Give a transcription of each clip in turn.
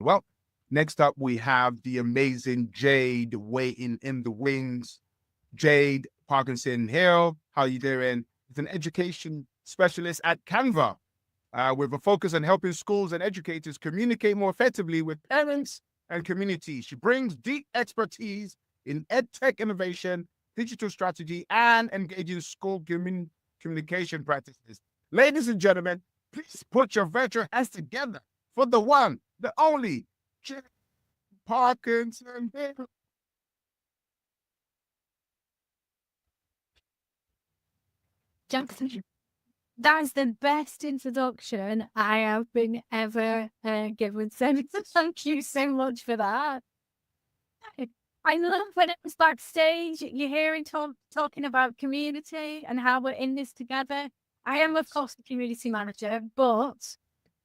Well, next up, we have the amazing Jade waiting in the wings. Jade Parkinson Hill, how you doing? Is an education specialist at Canva, with a focus on helping schools and educators communicate more effectively with parents and communities. She brings deep expertise in edtech innovation, digital strategy, and engaging school communication practices. Ladies and gentlemen, please put your virtual hands together for the one, the only, Jade Parkinson Hill. Jackson, that is the best introduction I have been ever given. So thank you so much for that. I love when it was backstage, you're hearing talking about community and how we're in this together. I am, of course, the community manager, but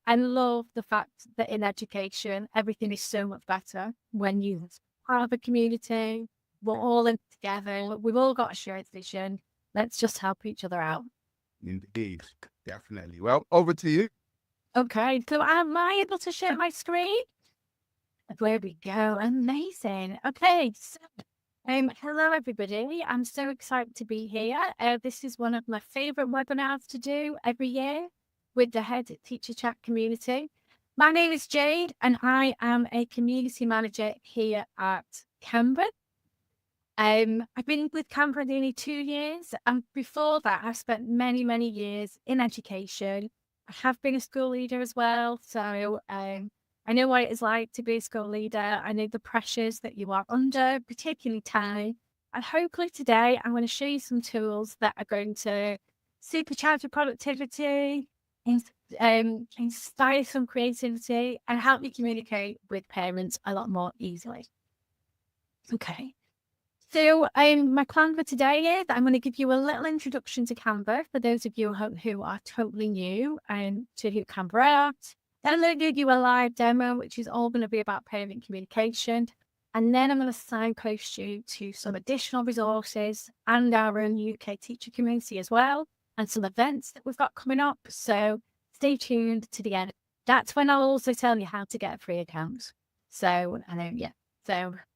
I love the fact that in education, everything is so much better when you have a community. We're all in together. We've all got a shared vision. Let's just help each other out. Indeed, definitely. Well, over to you. Okay, so am I able to share my screen? There we go. Amazing. Okay, so hello everybody. I'm so excited to be here. This is one of my favorite webinars to do every year with the Head Teacher Chat community. My name is Jade and I am a community manager here at Canva. I've been with Canva nearly 2 years, and before that, I've spent many, many years in education. I have been a school leader as well, so I know what it is like to be a school leader. I know the pressures that you are under, particularly time. And hopefully today, I'm going to show you some tools that are going to supercharge your productivity, inspire some creativity, and help you communicate with parents a lot more easily. Okay. So my plan for today is I'm going to give you a little introduction to Canva for those of you who are totally new to who Canva are. Then I'm going to give you a live demo, which is all going to be about parent communication. And then I'm going to signpost you to some additional resources and our own UK teacher community as well, and some events that we've got coming up. So stay tuned to the end. That's when I'll also tell you how to get a free account. So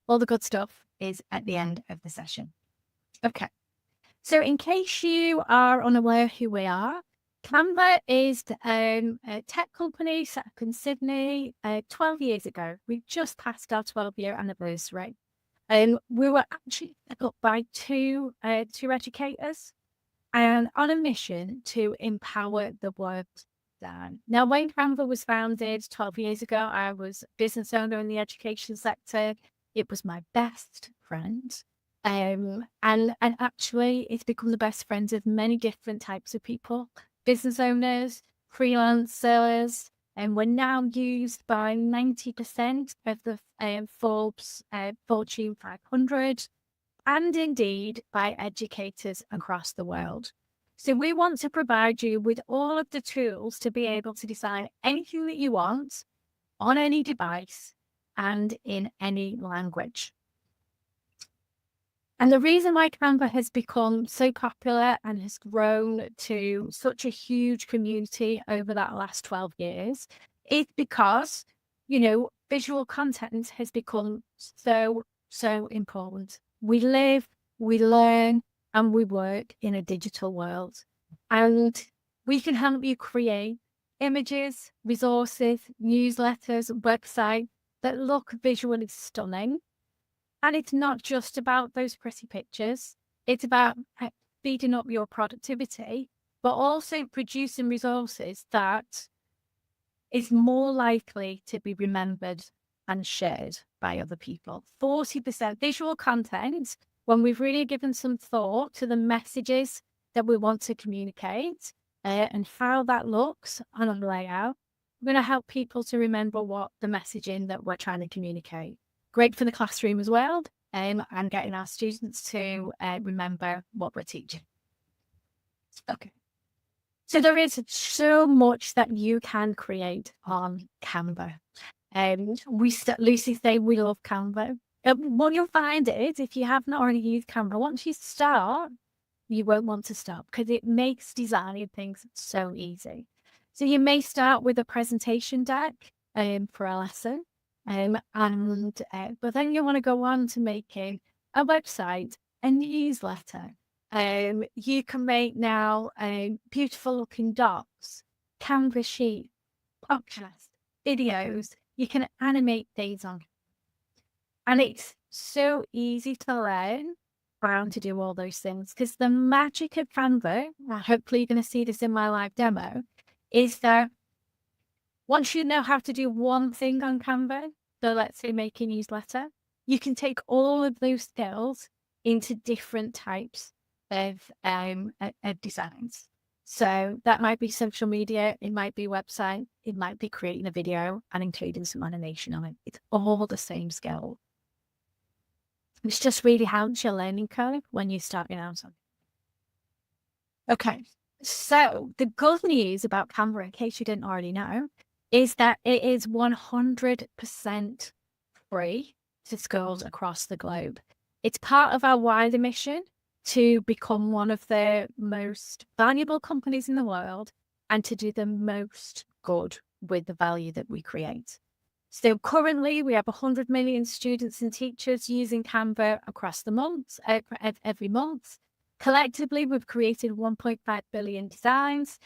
all the good stuff is at the end of the session. Okay. So in case you are unaware who we are, Canva is a tech company set up in Sydney 12 years ago. We just passed our 12-year anniversary. We were actually set up by two educators and on a mission to empower the world down. Now, when Canva was founded 12 years ago, I was a business owner in the education sector. It was my best friend. And actually, it's become the best friends of many different types of people, business owners, freelancers, and we're now used by 90% of the Forbes Fortune 500, and indeed by educators across the world. So we want to provide you with all of the tools to be able to design anything that you want on any device and in any language. And the reason why Canva has become so popular and has grown to such a huge community over that last 12 years is because, visual content has become so, so important. We live, we learn, and we work in a digital world. And we can help you create images, resources, newsletters, websites that look visually stunning. And it's not just about those pretty pictures. It's about speeding up your productivity, but also producing resources that is more likely to be remembered and shared by other people. 40% visual content, when we've really given some thought to the messages that we want to communicate and how that looks on a layout, we're going to help people to remember what the messaging that we're trying to communicate. Great for the classroom as well, and getting our students to remember what we're teaching. Okay. So there is so much that you can create on Canva. Lucy say we love Canva. What you'll find is if you haven't already used Canva, once you start, you won't want to stop because it makes designing things so easy. So you may start with a presentation deck for a lesson. But then you want to go on to making a website, a newsletter. You can make now beautiful looking docs, Canva sheets, podcasts, videos. You can animate these on. And it's so easy to learn how to do all those things, because the magic of Canva, hopefully you're going to see this in my live demo, is that once you know how to do one thing on Canva, so let's say make a newsletter, you can take all of those skills into different types of designs. So that might be social media, it might be website, it might be creating a video and including some animation on it. It's all the same skill. It's just really helps your learning curve when you're starting out on it. Okay, so the good news about Canva, in case you didn't already know, is that it is 100% free to schools across the globe. It's part of our wider mission to become one of the most valuable companies in the world and to do the most good with the value that we create. So currently we have 100 million students and teachers using Canva across the month, every month. Collectively, we've created 1.5 billion designs,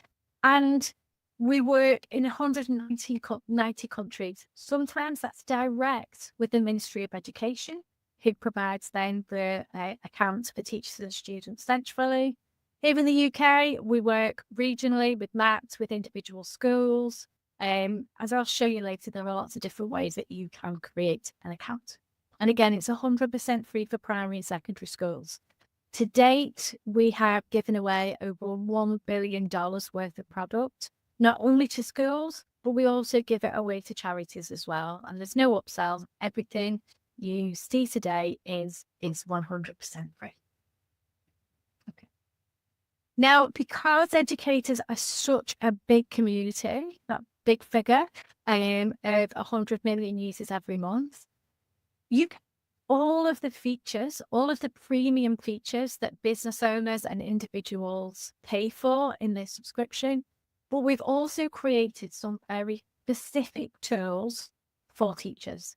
and we work in 190 countries. Sometimes that's direct with the Ministry of Education, who provides then the accounts for teachers and students centrally. Here in the UK, we work regionally with MATs, with individual schools. As I'll show you later, there are lots of different ways that you can create an account. And again, it's 100% free for primary and secondary schools. To date, we have given away over $1 billion worth of product, not only to schools, but we also give it away to charities as well. And there's no upsell. Everything you see today is 100% free. Okay. Now, because educators are such a big community, that big figure of 100 million users every month, you can all of the features, all of the premium features that business owners and individuals pay for in their subscription. But we've also created some very specific tools for teachers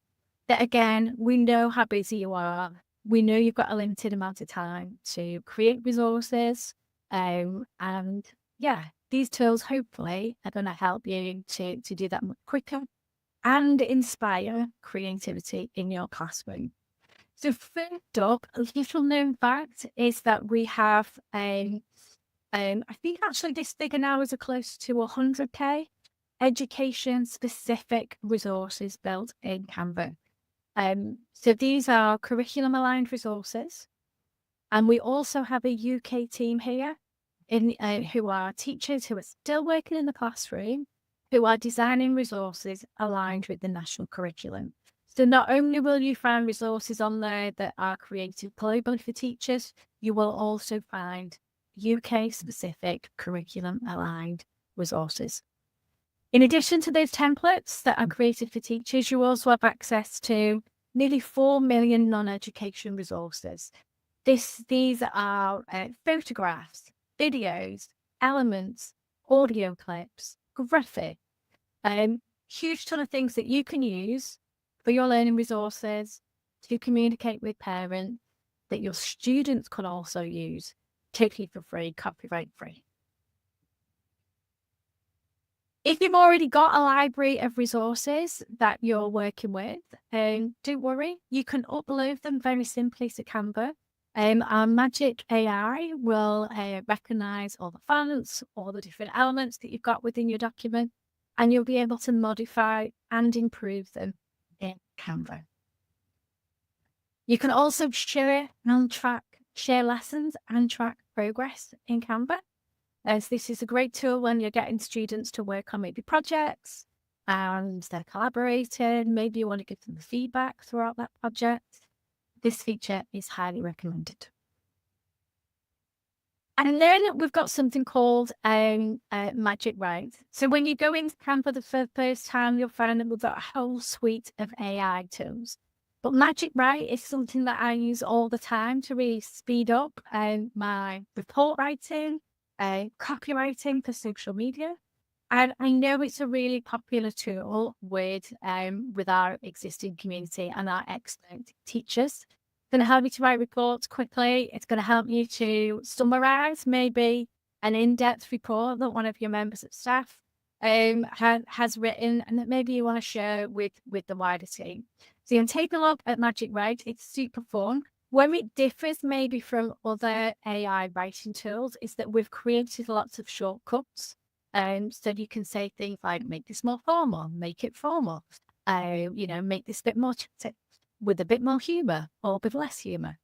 that, again, we know how busy you are. We know you've got a limited amount of time to create resources. And yeah, these tools hopefully are going to help you to do that much quicker and inspire creativity in your classroom. So first up, a little known fact is that we have I think actually this figure now is close to 100k education specific resources built in Canva. So these are curriculum aligned resources. And we also have a UK team here who are teachers who are still working in the classroom, who are designing resources aligned with the national curriculum. So not only will you find resources on there that are created globally for teachers, you will also find UK-specific curriculum-aligned resources. In addition to those templates that are created for teachers, you also have access to nearly 4 million non-education resources. These are photographs, videos, elements, audio clips, graphics, huge ton of things that you can use for your learning resources to communicate with parents that your students can also use totally for free, copyright free. If you've already got a library of resources that you're working with, don't worry, you can upload them very simply to Canva. Our Magic AI will recognize all the fonts, all the different elements that you've got within your document, and you'll be able to modify and improve them in Canva. You can also share lessons and track progress in Canva, as this is a great tool when you're getting students to work on maybe projects and they're collaborating. Maybe you want to give them feedback throughout that project. This feature is highly recommended. And then we've got something called Magic Write. So when you go into Canva the first time, you'll find that we've got a whole suite of AI tools. But Magic Write is something that I use all the time to really speed up my report writing, copywriting for social media. And I know it's a really popular tool with our existing community and our expert teachers. It's going to help you to write reports quickly. It's going to help you to summarize maybe an in-depth report that one of your members of staff has written and that maybe you want to share with the wider team. So you can take a look at Magic Write. It's super fun. Where it differs maybe from other AI writing tools is that we've created lots of shortcuts. So you can say things like, make this more formal, make it formal, make this a bit more chatty with a bit more humor or with less humor.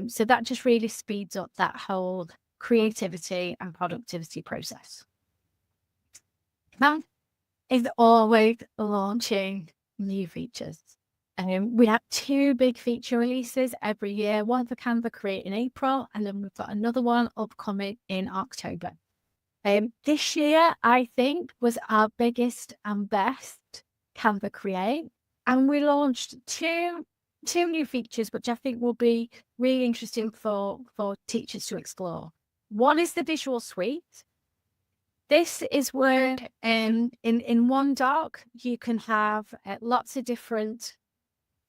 So that just really speeds up that whole creativity and productivity process. Canva is always launching new features. We have 2 big feature releases every year, one for Canva Create in April, and then we've got another one upcoming in October. This year, I think, was our biggest and best Canva Create, and we launched two new features, which I think will be really interesting for teachers to explore. One is the visual suite. This is where in one doc, you can have lots of different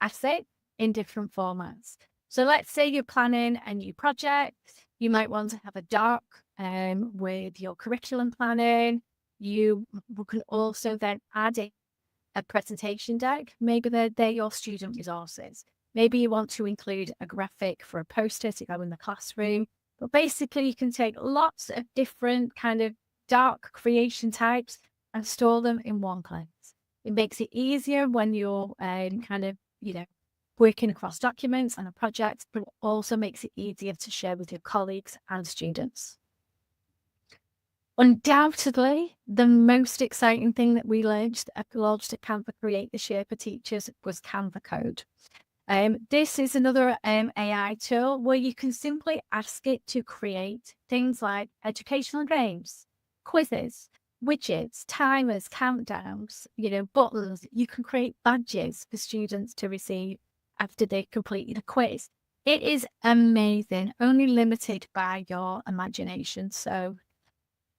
assets in different formats. So let's say you're planning a new project. You might want to have a doc with your curriculum planning. You can also then add in a presentation deck. Maybe they're your student resources. Maybe you want to include a graphic for a poster to go in the classroom. But basically, you can take lots of different kind of doc creation types and store them in one place. It makes it easier when you're working across documents and a project, but it also makes it easier to share with your colleagues and students. Undoubtedly, the most exciting thing that we launched at Canva Create this year for teachers was Canva Code. This is another AI tool where you can simply ask it to create things like educational games, quizzes, widgets, timers, countdowns, buttons. You can create badges for students to receive after they completed a quiz. It is amazing, only limited by your imagination. So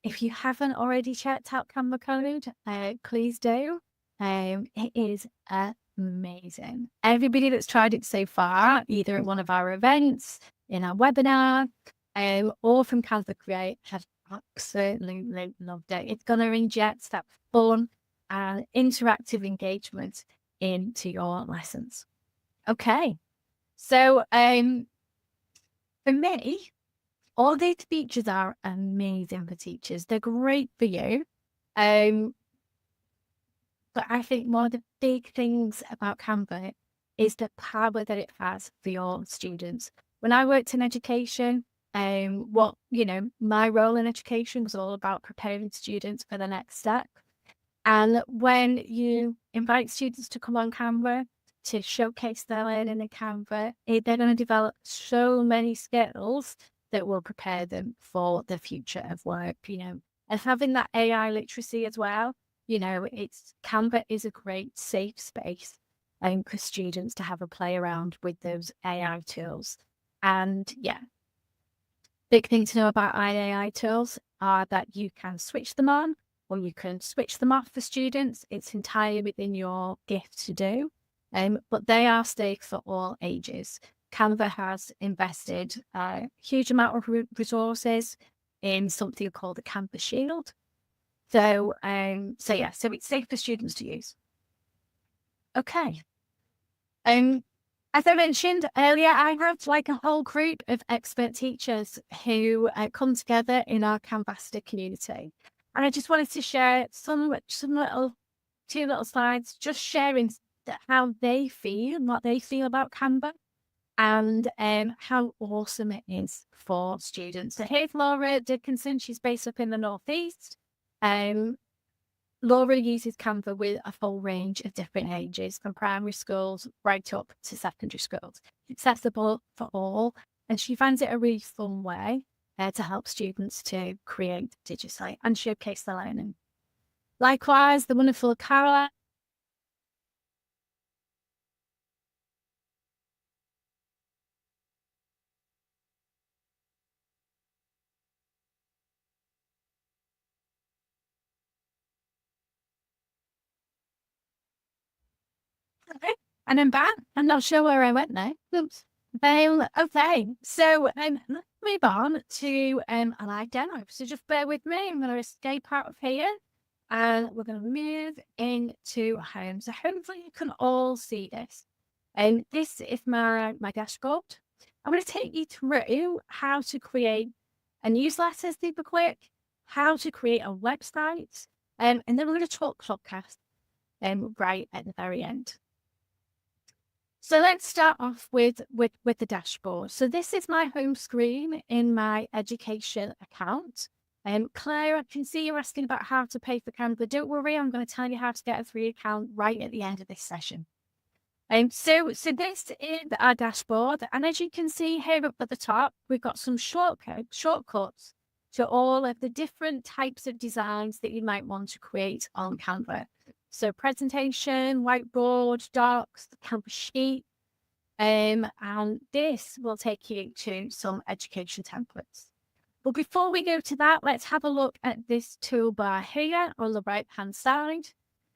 if you haven't already checked out Canva Code, please do. It is amazing. Everybody that's tried it so far, either at one of our events, in our webinar, or from Canva Create, have absolutely loved it. It's going to inject that fun and interactive engagement into your lessons. Okay, so for me, all these features are amazing for teachers. They're great for you. But I think one of the big things about Canva is the power that it has for your students. When I worked in education, my role in education was all about preparing students for the next step. And when you invite students to come on Canva to showcase their learning in Canva, they're going to develop so many skills that will prepare them for the future of work, and having that AI literacy as well. Canva is a great safe space for students to have a play around with those AI tools. And big thing to know about AI tools are that you can switch them on or you can switch them off for students. It's entirely within your gift to do. But they are safe for all ages. Canva has invested a huge amount of resources in something called the Canva Shield. So it's safe for students to use. Okay. As I mentioned earlier, I have like a whole group of expert teachers who come together in our Canvasta community. And I just wanted to share two little slides, just sharing how they feel, what they feel about Canva, and how awesome it is for students. So here's Laura Dickinson. She's based up in the Northeast. Laura uses Canva with a full range of different ages, from primary schools right up to secondary schools. It's accessible for all, and she finds it a really fun way to help students to create digitally and showcase their learning. Likewise, the wonderful Caroline And I'm back. I'm not sure where I went now. Oops. Okay, so let's move on to a live demo. So just bear with me. I'm going to escape out of here and we're going to move into home. So hopefully you can all see this. And this is my dashboard. I'm going to take you through how to create a newsletter super quick, how to create a website, and then we're going to talk podcast right at the very end. So let's start off with the dashboard. So this is my home screen in my education account. Claire, I can see you're asking about how to pay for Canva. Don't worry, I'm going to tell you how to get a free account right at the end of this session. So this is our dashboard, and as you can see here up at the top, we've got some shortcuts to all of the different types of designs that you might want to create on Canva. So presentation, whiteboard, docs, Canva sheet, and this will take you to some education templates. But before we go to that, let's have a look at this toolbar here on the right-hand side.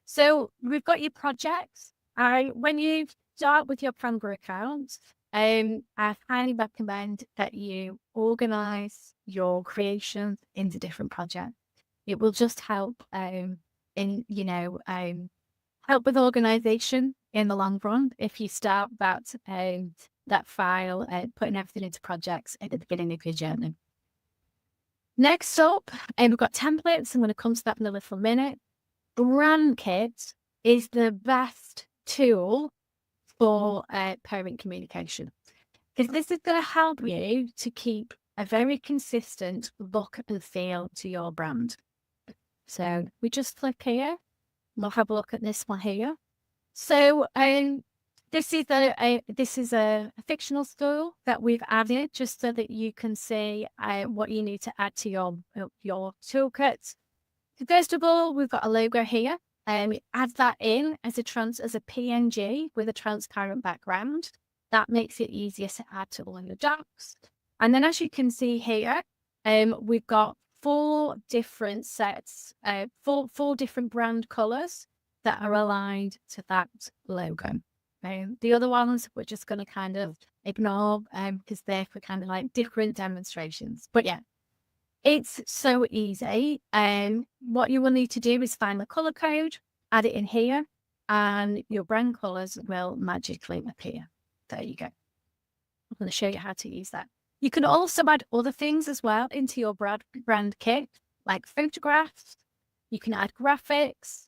So we've got your projects. When you start with your Canva account, I highly recommend that you organize your creations into different projects. It will just help help with organization in the long run if you start that file putting everything into projects at the beginning of your journey. Next up, we've got templates. I'm going to come to that in a little minute. Brand Kit is the best tool for parent communication, because this is going to help you to keep a very consistent look and feel to your brand. So we just click here. We'll have a look at this one here. So this is a fictional tool that we've added just so that you can see what you need to add to your toolkit. So first of all, we've got a logo here. Add that in as a PNG with a transparent background. That makes it easier to add to all your docs. And then as you can see here, we've got 4 different sets, 4 different brand colors that are aligned to that logo. The other ones we're just going to kind of ignore because they're for kind of like different demonstrations. But yeah, it's so easy. What you will need to do is find the color code, add it in here, and your brand colors will magically appear. There you go. I'm going to show you how to use that. You can also add other things as well into your brand kit, like photographs. You can add graphics,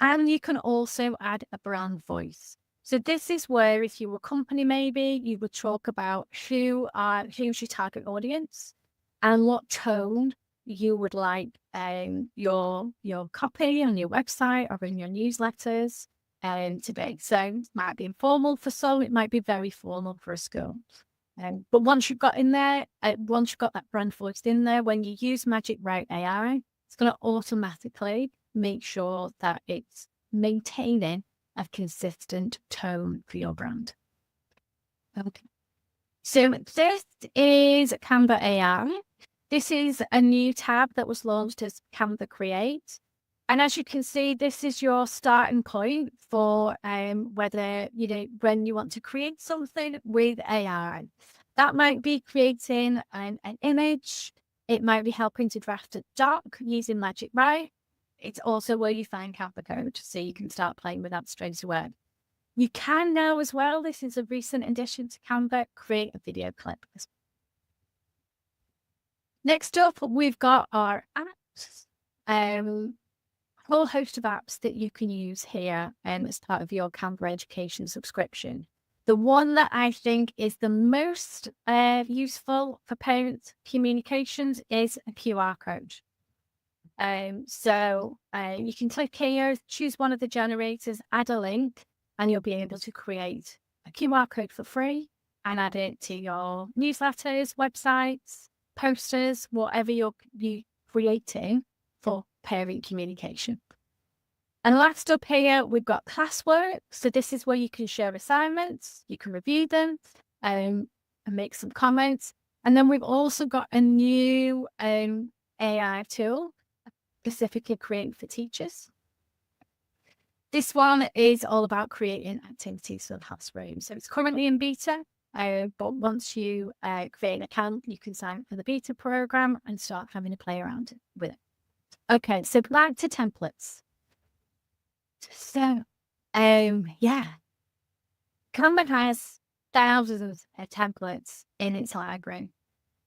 and you can also add a brand voice. So this is where, if you were a company, maybe you would talk about who's your target audience and what tone you would like your copy on your website or in your newsletters to be. So it might be informal for some, it might be very formal for a school. But once you've got that brand voice in there, when you use Magic Write AI, it's going to automatically make sure that it's maintaining a consistent tone for your brand. Okay. So this is Canva AI. This is a new tab that was launched as Canva Create. And as you can see, this is your starting point for whether, when you want to create something with AI. That might be creating an image. It might be helping to draft a doc using Magic Write. It's also where you find Canva code, so you can start playing with that straight away. You can now as well, this is a recent addition to Canva, create a video clip. Next up, we've got our apps. A whole host of apps that you can use here as part of your Canva Education subscription. The one that I think is the most useful for parent communications is a QR code. So you can click here, choose one of the generators, add a link, and you'll be able to create a QR code for free and add it to your newsletters, websites, posters, whatever you're creating for parent communication. And last up here, we've got classwork. So this is where you can share assignments, you can review them and make some comments. And then we've also got a new AI tool specifically created for teachers. This one is all about creating activities for the classroom. So it's currently in beta, but once you create an account, you can sign up for the beta program and start having a play around with it. Okay, so back to templates. So, yeah, Canva has thousands of templates in its library.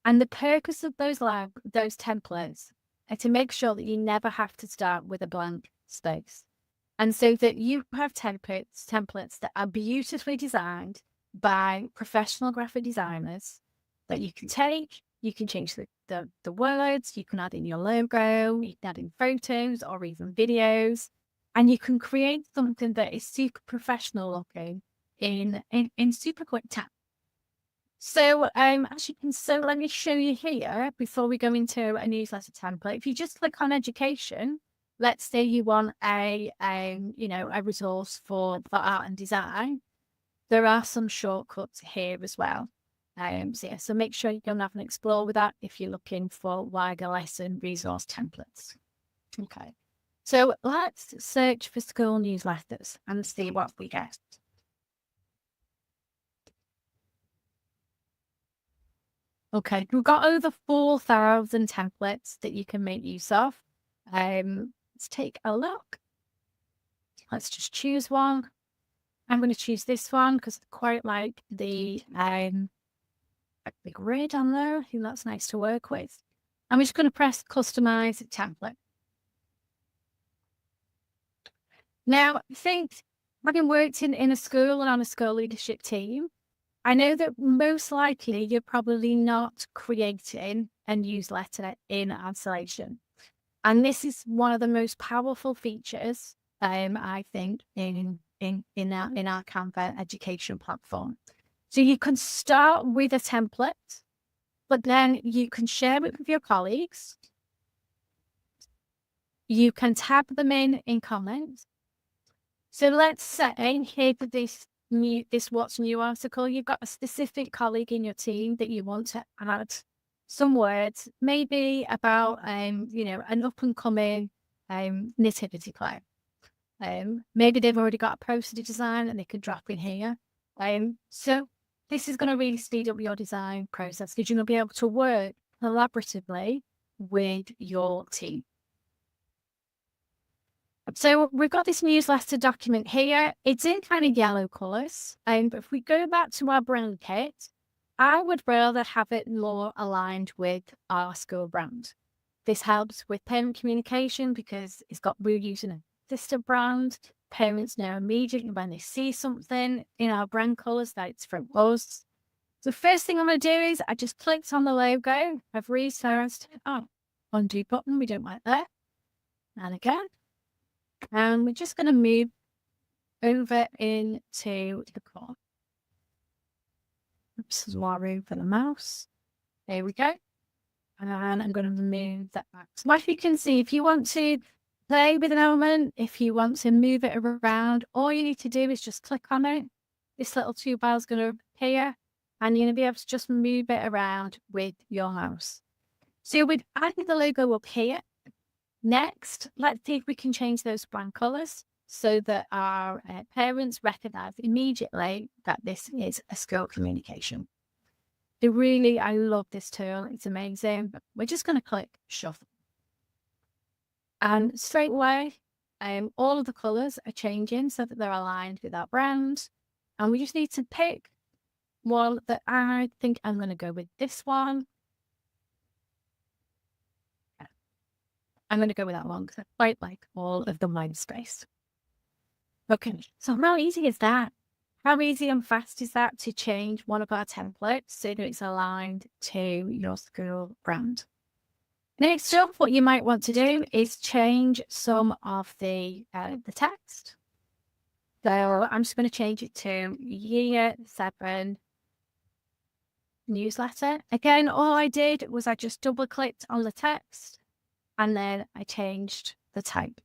And the purpose of those templates are to make sure that you never have to start with a blank space. And so that you have templates that are beautifully designed by professional graphic designers that you can take, you can change the words, you can add in your logo, you can add in photos or even videos, and you can create something that is super professional looking in super quick time. So let me show you here before we go into a newsletter template. If you just click on education, let's say you want a resource for art and design. There are some shortcuts here as well. So make sure you go and have an explore with that if you're looking for wider lesson resource templates. Okay. So let's search for school newsletters and see what we get. Okay, we've got over 4,000 templates that you can make use of. Let's take a look. Let's just choose one. I'm going to choose this one because I quite like the big grid on there. I think that's nice to work with. I'm just going to press customize template. Now, I think having worked in a school and on a school leadership team, I know that most likely you're probably not creating a newsletter in isolation. And this is one of the most powerful features, I think, in our Canva education platform. So you can start with a template, but then you can share it with your colleagues. You can tag them in comments. So let's say here for this What's New article, you've got a specific colleague in your team that you want to add some words, maybe about an up and coming nativity play. Maybe they've already got a poster design and they could drop in here. So this is going to really speed up your design process because you're going to be able to work collaboratively with your team. So we've got this newsletter document here. It's in kind of yellow colours. But if we go back to our brand kit, I would rather have it more aligned with our school brand. This helps with parent communication because we're using a sister brand. Parents know immediately when they see something in our brand colours that it's from us. So the first thing I'm going to do is I just clicked on the logo. I've resized it. Undo button. We don't like that. And again. And we're just going to move over into the corner. Oops, there's more room for the mouse. There we go. And I'm going to move that back. So as you can see, if you want to play with an element, if you want to move it around, all you need to do is just click on it. This little toolbar is going to appear and you're going to be able to just move it around with your mouse. So we've added the logo up here. Next, let's see if we can change those brand colours so that our parents recognise immediately that this is a school communication. I love this tool. It's amazing. We're just going to click shuffle. And straight away, all of the colours are changing so that they're aligned with our brand. And we just need to pick one that I think I'm going to go with this one. I'm going to go with that one because I quite like all of the mind space. Okay, so how easy is that? How easy and fast is that to change one of our templates so that it's aligned to your school brand? Next up, what you might want to do is change some of the text. So I'm just going to change it to Year 7 newsletter. Again, all I did was I just double clicked on the text and then I changed the type.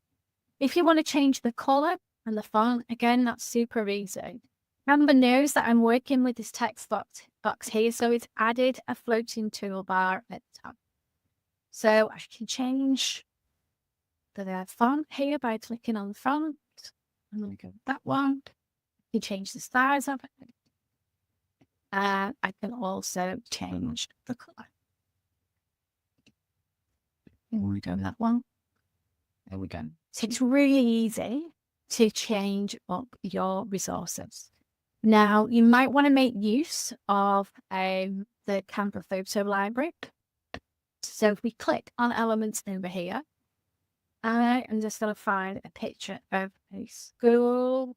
If you want to change the color and the font, again, that's super easy. Canva knows that I'm working with this text box here, so it's added a floating toolbar at the top. So I can change the font here by clicking on the font. I'm going to go with that one. You change the size of it. I can also change the color. I'm going to go with that one. There we go. So it's really easy to change up your resources. Now, you might want to make use of the Canva photo library. So if we click on elements over here, I am just going to find a picture of a school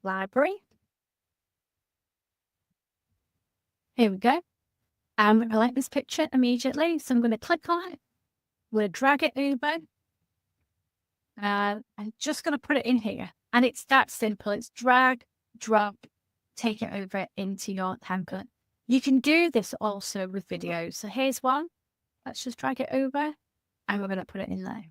library. Here we go. I like this picture immediately, so I'm going to click on it. I'm going to drag it over. I'm just going to put it in here. And it's that simple. It's drag, drop, take it over into your template. You can do this also with videos. So here's one. Let's just drag it over and we're going to put it in there.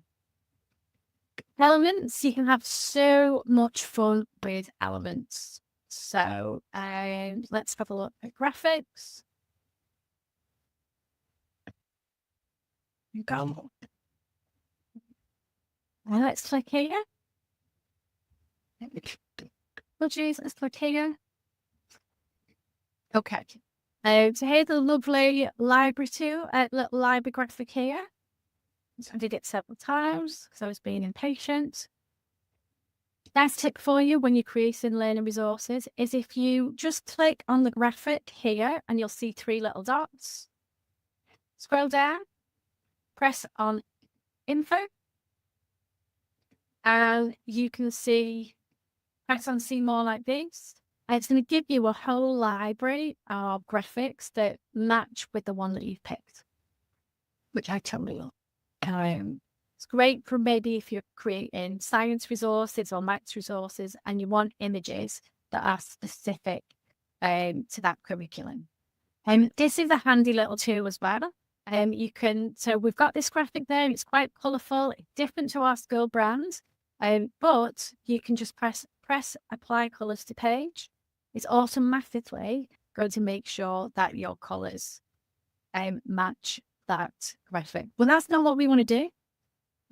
Elements, you can have so much fun with elements. So let's have a look at graphics. Go. And let's click here. Oh, geez, let's click here. Okay. So here's the lovely library too, little library graphic here. So I did it several times because I was being impatient. Nice tip for you when you're creating learning resources is if you just click on the graphic here and you'll see 3 little dots. Scroll down, press on info, and you can see, press on see more like this. And it's going to give you a whole library of graphics that match with the one that you've picked, which I totally love. It's great for maybe if you're creating science resources or maths resources and you want images that are specific to that curriculum. This is a handy little tool as well. So we've got this graphic there. It's quite colourful. It's different to our school brand, but you can just press apply colours to page. It's automatically going to make sure that your colours match that graphic. Well, that's not what we want to do.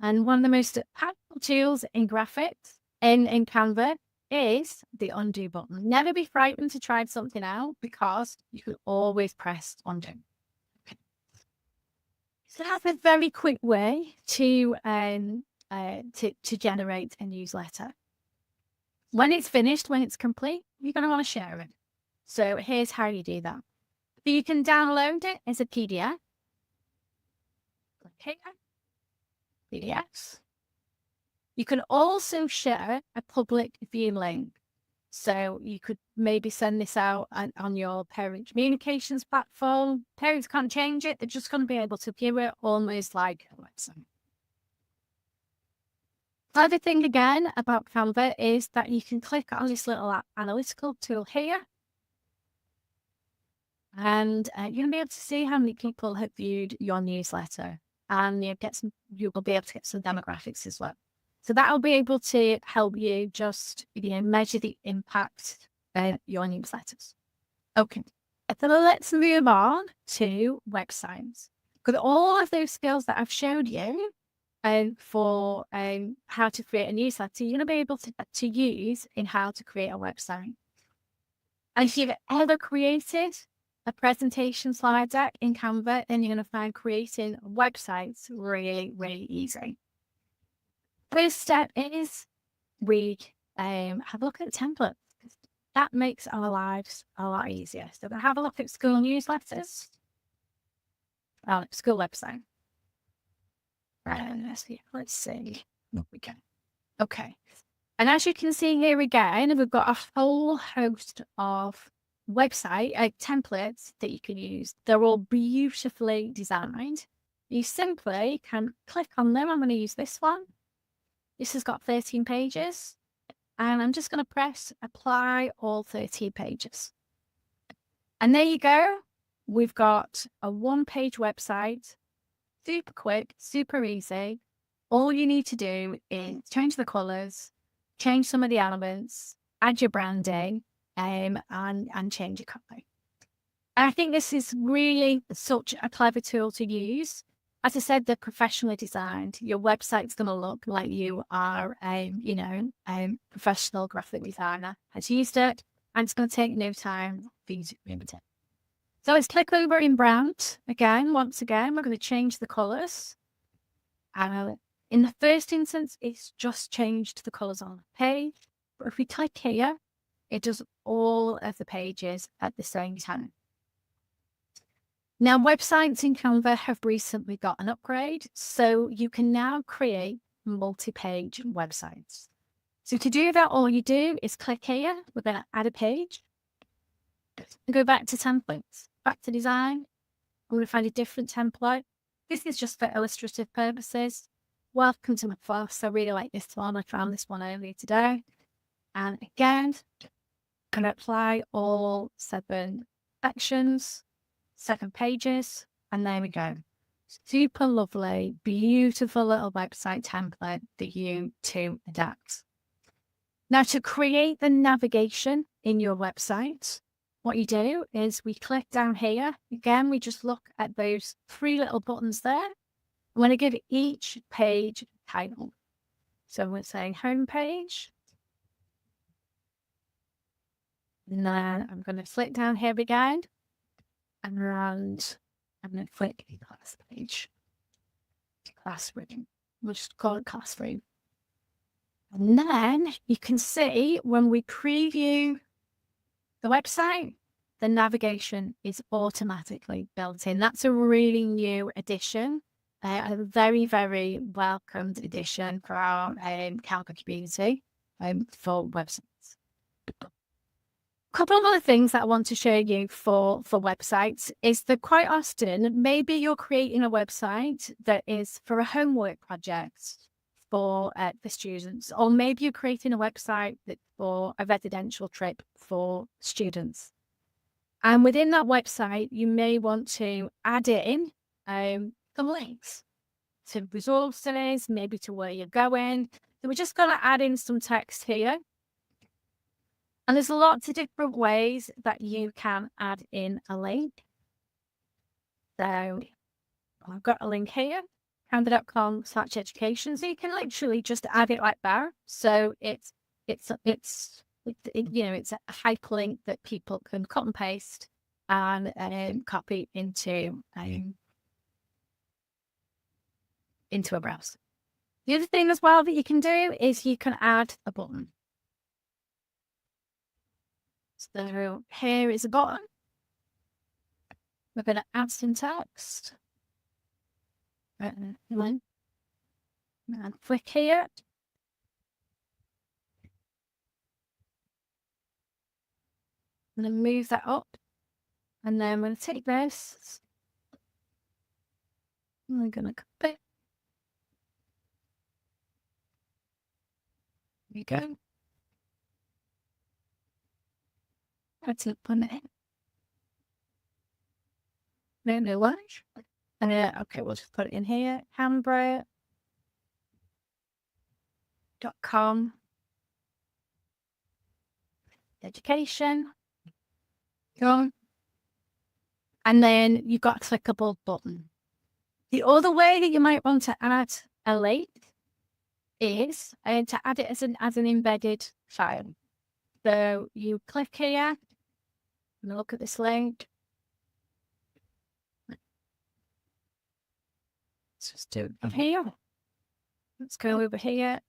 And one of the most powerful tools in graphics in Canva is the undo button. Never be frightened to try something out because you can always press undo. Okay. So that's a very quick way to generate a newsletter. When it's finished, when it's complete, you're going to want to share it. So here's how you do that. So you can download it as a PDF. Click here. PDFs. You can also share a public view link. So you could maybe send this out on your parent communications platform. Parents can't change it. They're just going to be able to view it almost like a website. The other thing again about Canva is that you can click on this little analytical tool here. And you're going to be able to see how many people have viewed your newsletter. And you will be able to get some demographics as well. So that will be able to help you just measure the impact of your newsletters. Okay, so let's move on to websites. Because all of those skills that I've showed you for how to create a newsletter, you're going to be able to use in how to create a website. And if you've ever created a presentation slide deck in Canva, then you're going to find creating websites really, really easy. First step is we have a look at templates. That makes our lives a lot easier. So we'll have a look at school newsletters. School website. Let's see. We can. Okay. And as you can see here again, we've got a whole host of website templates that you can use. They're all beautifully designed. You simply can click on them. I'm going to use this one. This has got 13 pages. And I'm just going to press apply all 13 pages. And there you go. We've got a 1-page website. Super quick, super easy. All you need to do is change the colors, change some of the elements, add your branding, and change your copy. And I think this is really such a clever tool to use as I said, they're professionally designed. Your website's going to look like you are a professional graphic designer has used it, and it's going to take no time for you to remember it. So let's click over in brand again. Once again, we're going to change the colors. In the first instance, it's just changed the colors on the page. But if we click here, it does all of the pages at the same time. Now, websites in Canva have recently got an upgrade, so you can now create multi-page websites. So to do that, all you do is click here. We're going to add a page. Go back to templates, back to design. I'm going to find a different template. This is just for illustrative purposes. Welcome to my class. I really like this one. I found this one earlier today. And again, I'm going to apply all 7 sections, 7 pages, and there we go. Super lovely, beautiful little website template for you to adapt. Now, to create the navigation in your website, what you do is we click down here. Again, we just look at those 3 little buttons there. I'm going to give each page a title. So we're saying home page. And then I'm going to flick down here again. And I'm going to click class page. Classroom. We'll just call it classroom. And then you can see when we preview the website, the navigation is automatically built in. That's a really new addition, a very, very welcomed addition for our Canva community for websites. A couple of other things that I want to show you for websites is that quite often, maybe you're creating a website that is for a homework project for students, or maybe you're creating a website that's for a residential trip for students. And within that website, you may want to add in some links to resources, maybe to where you're going. So we're just going to add in some text here. And there's lots of different ways that you can add in a link. So I've got a link here, canva.com/education. So you can literally just add it like that. So it's a hyperlink that people can cut and paste and copy into a browser. The other thing as well that you can do is you can add a button. So here is a button. We're going to add some text. And click here. I'm going to move that up. And then I'm going to take this. And I'm going to copy it. There you go. That's it. No lunch. And okay, we'll just put it in here. Canva.com Education. Go. And then you've got a clickable button. The other way that you might want to add a link is to add it as an embedded file. So you click here and look at this link. Let's just do it here. Let's go over here.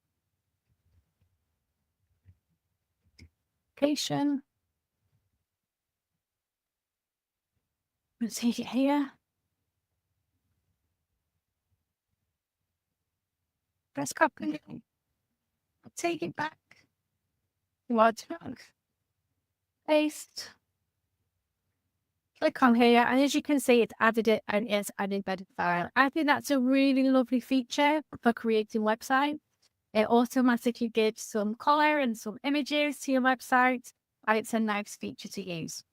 Education. Let's hit it here. Press copy. I'll take it back. Paste. Click on here, and as you can see, it's added it and it's an embedded file. I think that's a really lovely feature for creating websites. It automatically gives some color and some images to your website, and it's a nice feature to use.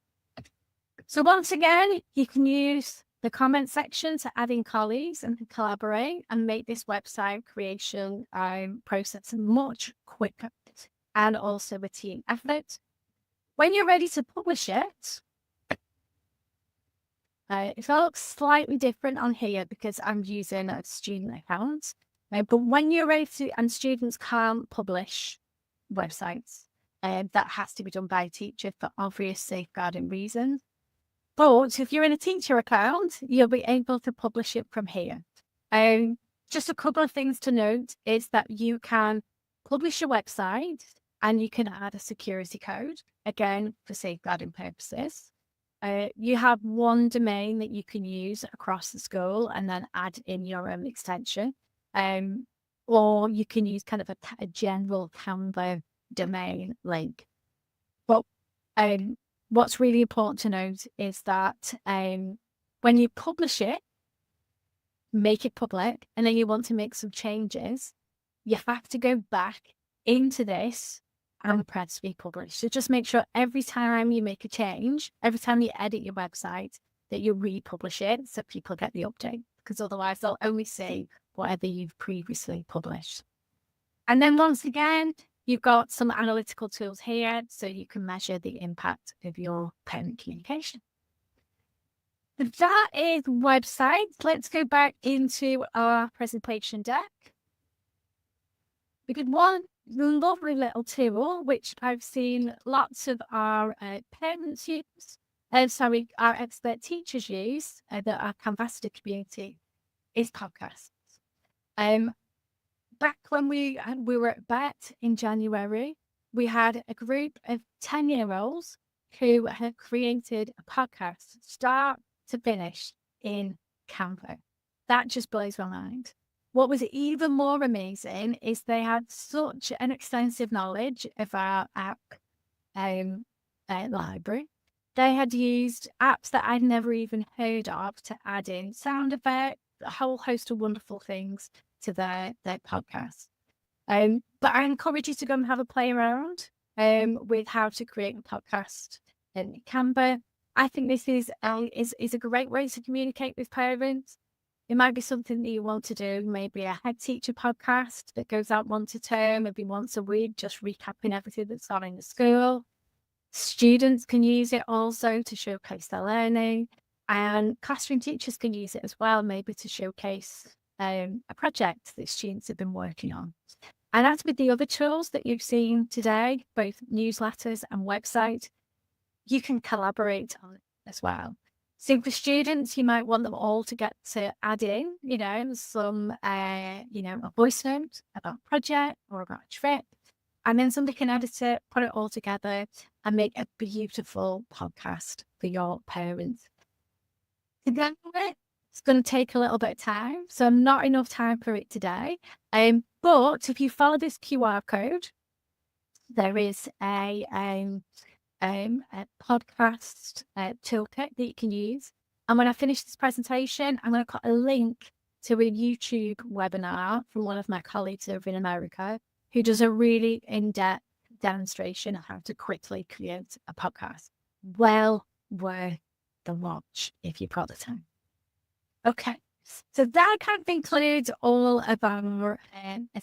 So once again, you can use the comment section to add in colleagues and collaborate and make this website creation process much quicker and also a team effort. When you're ready to publish it, It looks slightly different on here because I'm using a student account. But when you're ready to, and students can't publish websites, that has to be done by a teacher for obvious safeguarding reasons. But if you're in a teacher account, you'll be able to publish it from here. Just a couple of things to note is that you can publish a website and you can add a security code, again, for safeguarding purposes. You have one domain that you can use across the school and then add in your own extension. Or you can use kind of a general Canva domain link. But what's really important to note is that when you publish it, make it public, and then you want to make some changes, you have to go back into this and press republish. So just make sure every time you make a change, every time you edit your website, that you republish it so people get the update, because otherwise they'll only see whatever you've previously published. And then once again, you've got some analytical tools here so you can measure the impact of your parent communication. That is websites. Let's go back into our presentation deck. We did one lovely little tool, which I've seen lots of our parents use, our expert teachers use, that our Canvasta community, is podcasts. Back when we were at BET in January, we had a group of 10-year-olds who had created a podcast, start to finish, in Canva. That just blows my mind. What was even more amazing is they had such an extensive knowledge of our app library. They had used apps that I'd never even heard of to add in sound effects, a whole host of wonderful things to their podcast. But I encourage you to go and have a play around with how to create a podcast in Canva. I think this is a great way to communicate with parents. It might be something that you want to do, maybe a head teacher podcast that goes out once a term, maybe once a week, just recapping everything that's on in the school. Students can use it also to showcase their learning, and classroom teachers can use it as well, maybe to showcase a project that students have been working on. And as with the other tools that you've seen today, both newsletters and website, you can collaborate on it as well. So for students, you might want them all to get to add in, some, a voice note about a project or about a trip. And then somebody can edit it, put it all together and make a beautiful podcast for your parents. Today, it's going to take a little bit of time, so not enough time for it today. But if you follow this QR code, there is a podcast toolkit that you can use. And when I finish this presentation, I'm going to put a link to a YouTube webinar from one of my colleagues over in America who does a really in-depth demonstration of how to quickly create a podcast. Well worth the watch if you've got the time. Okay, so that kind of includes all of our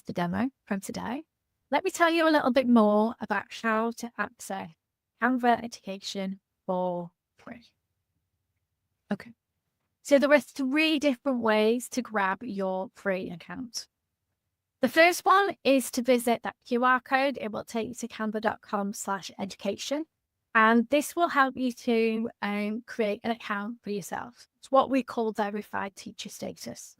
the demo from today. Let me tell you a little bit more about how to access Canva Education for free. Okay, so there are 3 different ways to grab your free account. The first one is to visit that QR code. It will take you to canva.com/education. And this will help you to create an account for yourself. It's what we call verified teacher status.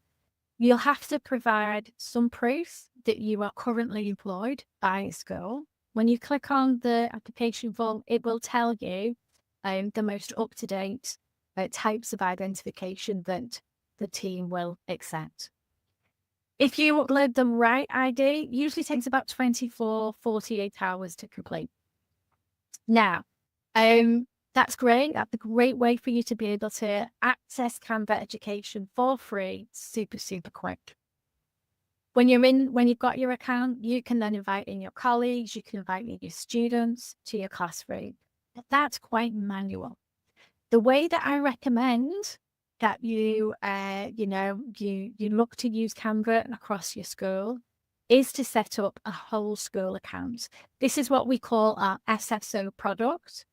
You'll have to provide some proof that you are currently employed by a school. When you click on the application form, it will tell you the most up-to-date types of identification that the team will accept. If you upload the right ID, it usually takes about 24, 48 hours to complete. Now, that's great. That's a great way for you to be able to access Canva Education for free, super, super quick. When you've got your account, you can then invite in your colleagues, you can invite in your students to your classroom. But that's quite manual. The way that I recommend that you look to use Canva across your school is to set up a whole school account. This is what we call our SSO product.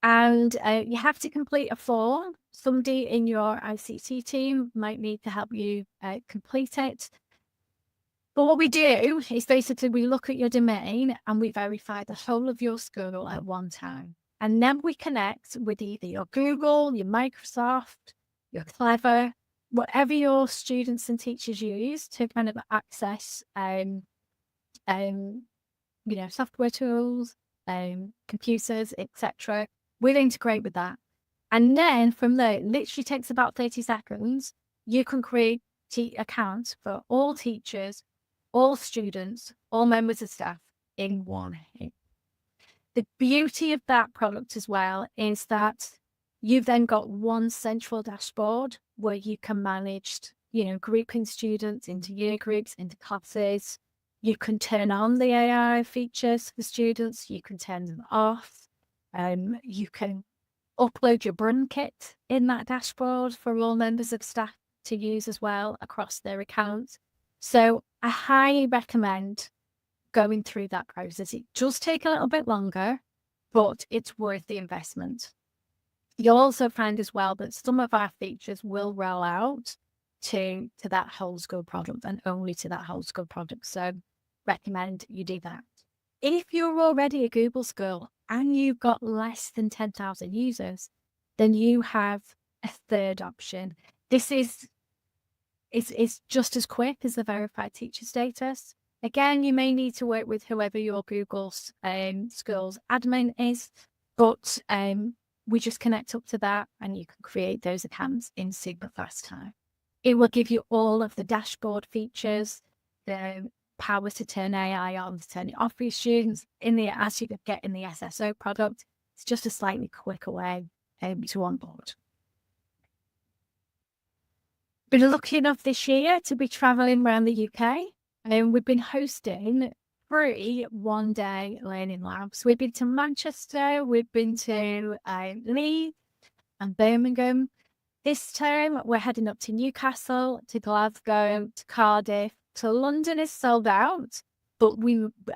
And you have to complete a form. Somebody in your ICT team might need to help you complete it. But what we do is basically we look at your domain and we verify the whole of your school at one time. And then we connect with either your Google, your Microsoft, your Clever, whatever your students and teachers use to kind of access, software tools, computers, etc. We'll integrate with that. And then from there, it literally takes about 30 seconds. You can create accounts for all teachers, all students, all members of staff in one hit. The beauty of that product as well is that you've then got one central dashboard where you can manage, grouping students into year groups, into classes. You can turn on the AI features for students. You can turn them off. You can upload your Brun kit in that dashboard for all members of staff to use as well across their accounts. So I highly recommend going through that process. It does take a little bit longer, but it's worth the investment. You'll also find as well that some of our features will roll out to that whole school product and only to that whole school product. So recommend you do that. If you're already a Google school and you've got less than 10,000 users, then you have a third option. This is it's just as quick as the verified teacher status. Again, you may need to work with whoever your Google school's admin is, but we just connect up to that and you can create those accounts in super fast time. It will give you all of the dashboard features, the power to turn AI on, to turn it off for your students as you get in the SSO product. It's just a slightly quicker way to onboard. Been lucky enough this year to be traveling around the UK, and we've been hosting 3 one-day learning labs. We've been to Manchester, we've been to Leeds and Birmingham. This term, we're heading up to Newcastle, to Glasgow, to Cardiff. So London is sold out, but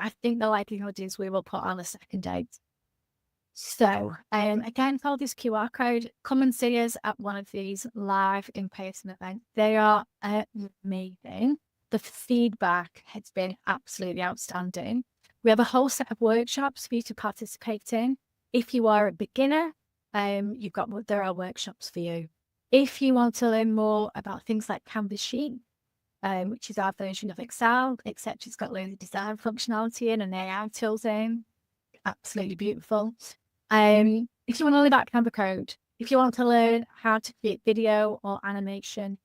I think the likelihood is we will put on a second date. So again, follow this QR code. Come and see us at one of these live in-person events. They are amazing. The feedback has been absolutely outstanding. We have a whole set of workshops for you to participate in. If you are a beginner, there are workshops for you. If you want to learn more about things like Canva Sheet, which is our version of Excel, except it's got loads of design functionality in and AI tools in, absolutely beautiful. If you want to learn about Canva Code, if you want to learn how to create video or animation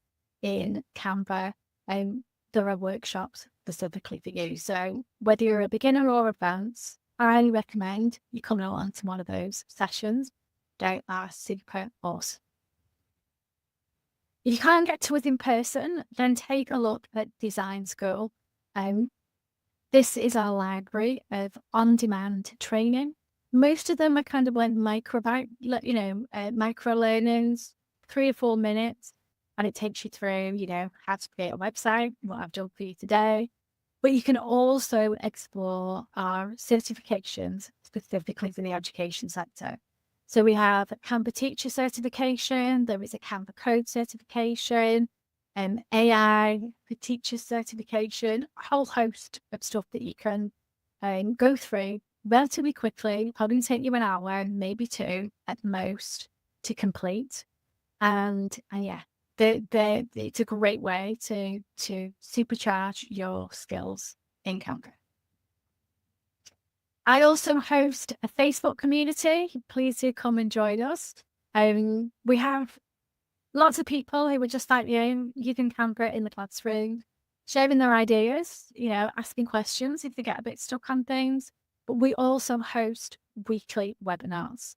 in Canva, there are workshops specifically for you. So whether you're a beginner or advanced, I highly recommend you come along to one of those sessions. They are super awesome. If you can't get to us in person, then take a look at Design School. This is our library of on-demand training. Most of them are kind of like micro learnings, 3 or 4 minutes, and it takes you through, how to create a website, what I've done for you today. But you can also explore our certifications specifically for the education sector. So we have a Canva teacher certification, there is a Canva code certification, AI for teacher certification, a whole host of stuff that you can go through relatively quickly, probably take you an hour, maybe 2 at most to complete. And yeah, it's a great way to supercharge your skills in Canva. I also host a Facebook community. Please do come and join us. We have lots of people who are just like you, using Canva in the classroom, sharing their ideas, asking questions if they get a bit stuck on things. But we also host weekly webinars.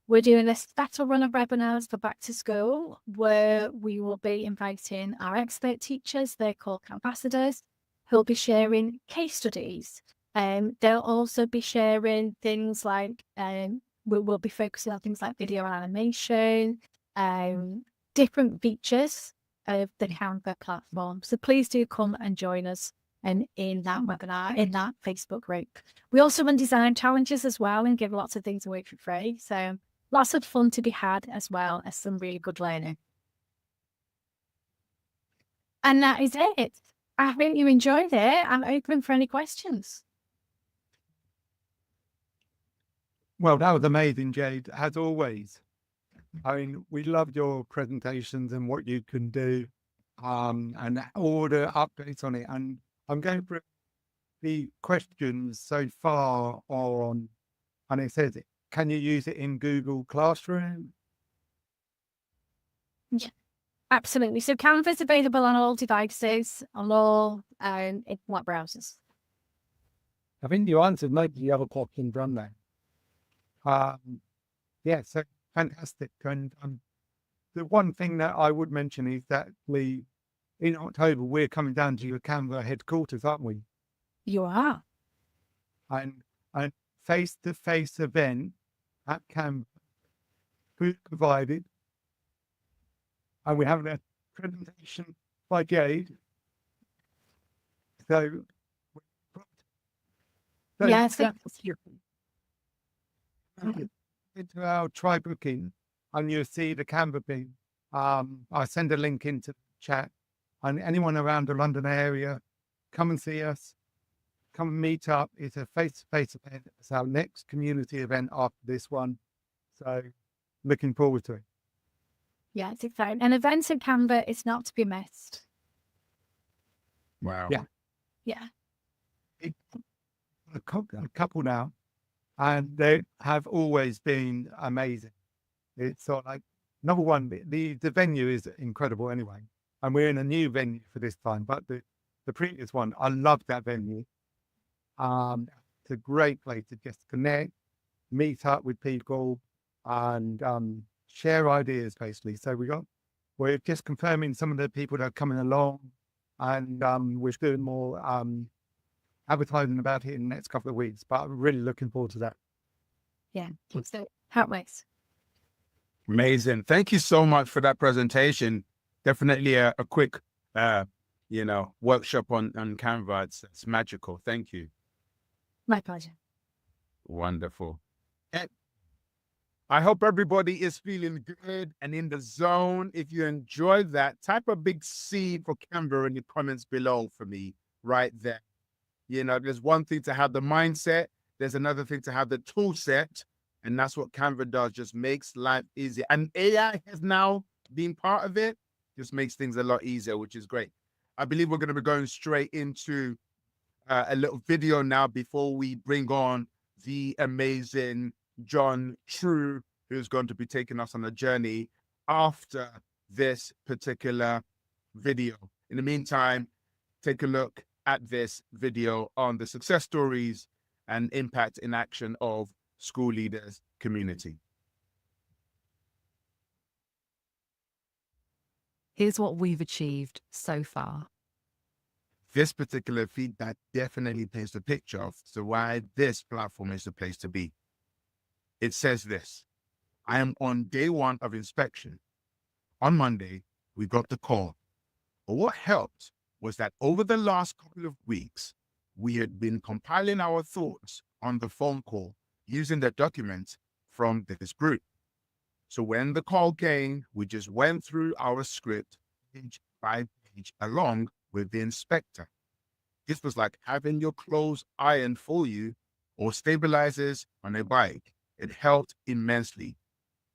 We're doing a special run of webinars for back to school where we will be inviting our expert teachers, they're called ambassadors, who'll be sharing case studies. They'll also be sharing things like, we'll be focusing on things like video animation, different features of the Canva platform. So please do come and join us in that webinar, in that Facebook group. We also run design challenges as well and give lots of things away for free. So Lots of fun to be had as well as some really good learning. And that is it. I hope you enjoyed it. I'm open for any questions. Well, that was amazing, Jade, as always. I mean, we loved your presentations and what you can do, and all the updates on it. And I'm going through the questions so far on, and it says, can you use it in Google Classroom? Yeah, absolutely. So Canva is available on all devices, on all internet browsers. I think you answered most of the other questions on there. Yeah, so fantastic. And the one thing that I would mention is that in October, we're coming down to your Canva headquarters, aren't we? You are. And a face-to-face event at Canva, food provided, and we're having a presentation by Jade. So, Yes. into our try booking, and you'll see the Canva pin. I'll send a link into the chat, and anyone around the London area, come and see us. Come and meet up. It's a face-to-face event. It's our next community event after this one. So looking forward to it. Yeah, it's exciting. An event at Canva is not to be missed. Wow. Yeah. Yeah. A couple now, and they have always been amazing. It's sort of like, number one, the venue is incredible anyway. And we're in a new venue for this time, but the previous one, I love that venue. It's a great place to just connect, meet up with people, and share ideas, basically. So we're just confirming some of the people that are coming along, and we're doing more advertising about it in the next couple of weeks. But I'm really looking forward to that. Yeah. So can't wait. Amazing. Thank you so much for that presentation. Definitely a quick, workshop on Canva. It's magical. Thank you. My pleasure. Wonderful. And I hope everybody is feeling good and in the zone. If you enjoyed that, type a big C for Canva in the comments below for me right there. There's one thing to have the mindset. There's another thing to have the tool set. And that's what Canva does, just makes life easier. And AI has now been part of it, just makes things a lot easier, which is great. I believe we're going to be going straight into a little video now before we bring on the amazing John True, who's going to be taking us on a journey after this particular video. In the meantime, take a look at this video on the success stories and impact in action of school leaders community. Here's what we've achieved so far. This particular feedback definitely paints the picture of why this platform is the place to be. It says this: I am on day one of inspection. On Monday, we got the call. But what helped was that over the last couple of weeks, we had been compiling our thoughts on the phone call using the documents from this group. So when the call came, we just went through our script page by page along with the inspector. This was like having your clothes ironed for you or stabilizers on a bike. It helped immensely.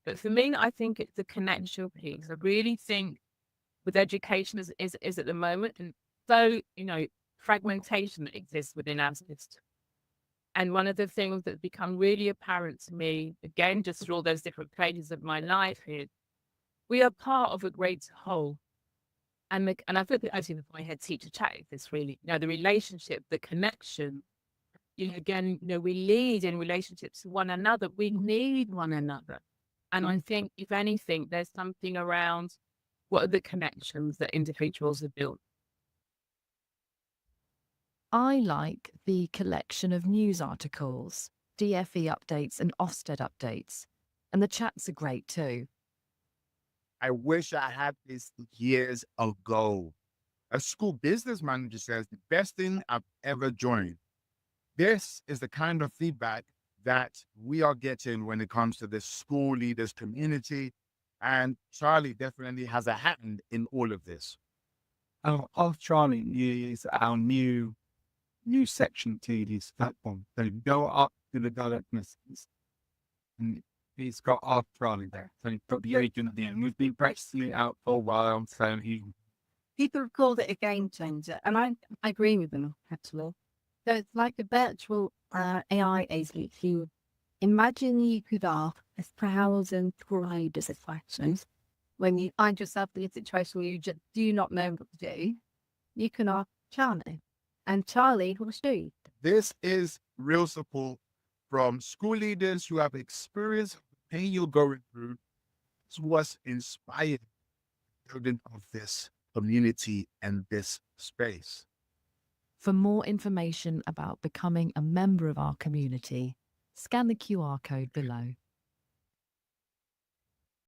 But for me, I think it's the connection piece. I really think with education is at the moment, and so, fragmentation that exists within our system. And one of the things that's become really apparent to me, again, just through all those different pages of my life is we are part of a greater whole. And I feel that actually my head teacher chatted this really, the relationship, the connection, again, we lead in relationships to one another. We need one another. And I think, if anything, there's something around what are the connections that individuals have built. I like the collection of news articles, DFE updates and Ofsted updates. And the chats are great too. I wish I had this years ago. A school business manager says the best thing I've ever joined. This is the kind of feedback that we are getting when it comes to this school leaders community. And Charlie definitely has a hand in all of this. Of Charlie is our new section to this platform. So you go up to the directness, and he's got our Charlie there. So he's got the agent at the end. We've been practicing it out for a while, so People have called it a game changer, and I agree with them actually. So it's like a virtual AI agent. You imagine you could ask 1,000 riders of questions when you find yourself in a situation where you just do not know what to do. You can ask Charlie, and Charlie will show you. This is real support from school leaders who have experience of the pain you're going through. It's what's inspired the building of this community and this space. For more information about becoming a member of our community, scan the QR code below.